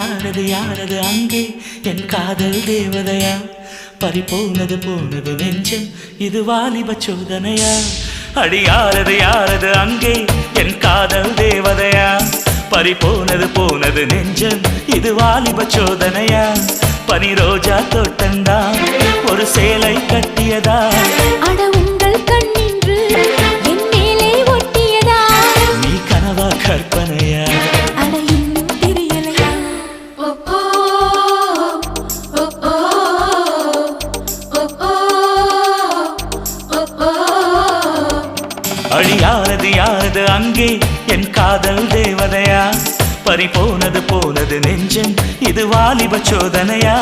யாரது யாரது அங்கே என் காதல் தேவதையா பறிபோனது போனது நெஞ்சம் இது வாலிப சோதனையா அடி யாரது யாரது அங்கே என் காதல் தேவதையா பறிபோனது போனது நெஞ்சம் இது வாலிப சோதனையா பனி ரோஜா தோட்டந்தா ஒரு சேலை கட்டியதா அட உங்கள் கண்ணின்று என் மேலே ஒட்டியதா நீ கனவா கற்பனையா அட இன்னும் தெரியலையா அடி யாரது யாரது அங்கே என் காதல் தேவதையா பறிபோனது போனது நெஞ்சம் இது வாலிப சோதனையா